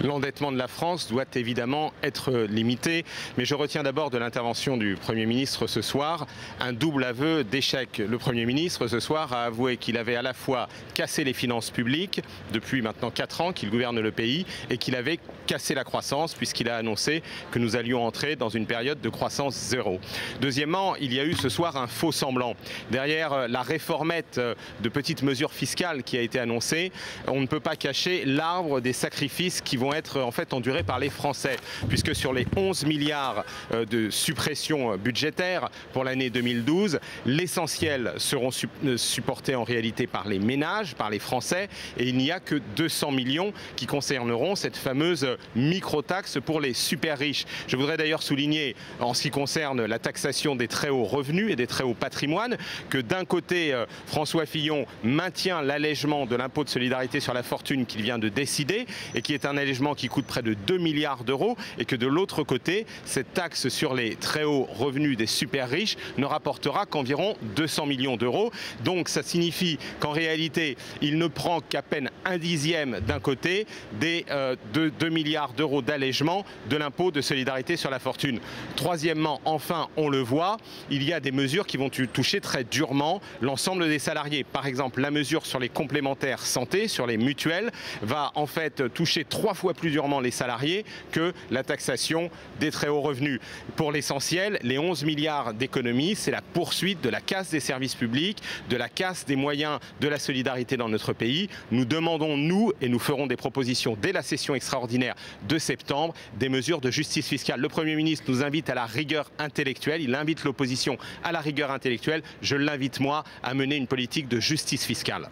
L'endettement de la France doit évidemment être limité, mais je retiens d'abord de l'intervention du Premier ministre ce soir un double aveu d'échec. Le Premier ministre ce soir a avoué qu'il avait à la fois cassé les finances publiques depuis maintenant 4 ans qu'il gouverne le pays et qu'il avait cassé la croissance puisqu'il a annoncé que nous allions entrer dans une période de croissance zéro. Deuxièmement, il y a eu ce soir un faux semblant. Derrière la réformette de petites mesures fiscales qui a été annoncée, on ne peut pas cacher l'arbre des sacrifices qui vont être en fait endurés par les Français, puisque sur les 11 milliards de suppression budgétaire pour l'année 2012, l'essentiel seront supportés en réalité par les ménages, par les Français, et il n'y a que 200 millions qui concerneront cette fameuse micro-taxe pour les super riches. Je voudrais d'ailleurs souligner, en ce qui concerne la taxation des très hauts revenus et des très hauts patrimoines, que d'un côté, François Fillon maintient l'allègement de l'impôt de solidarité sur la fortune qu'il vient de décider et qui est un allègement qui coûte près de 2 milliards d'euros, et que de l'autre côté, cette taxe sur les très hauts revenus des super riches ne rapportera qu'environ 200 millions d'euros. Donc ça signifie qu'en réalité, il ne prend qu'à peine un dixième d'un côté des 2 milliards d'euros d'allègement de l'impôt de solidarité sur la fortune. Troisièmement, enfin, on le voit, il y a des mesures qui vont toucher très durement l'ensemble des salariés. Par exemple, la mesure sur les complémentaires santé, sur les mutuelles, va en fait toucher 3 fois plus durement les salariés que la taxation des très hauts revenus. Pour l'essentiel, les 11 milliards d'économies, c'est la poursuite de la casse des services publics, de la casse des moyens de la solidarité dans notre pays. Nous demandons, nous, et nous ferons des propositions dès la session extraordinaire de septembre, des mesures de justice fiscale. Le Premier ministre nous invite à la rigueur intellectuelle, il invite l'opposition à la rigueur intellectuelle. Je l'invite, moi, à mener une politique de justice fiscale.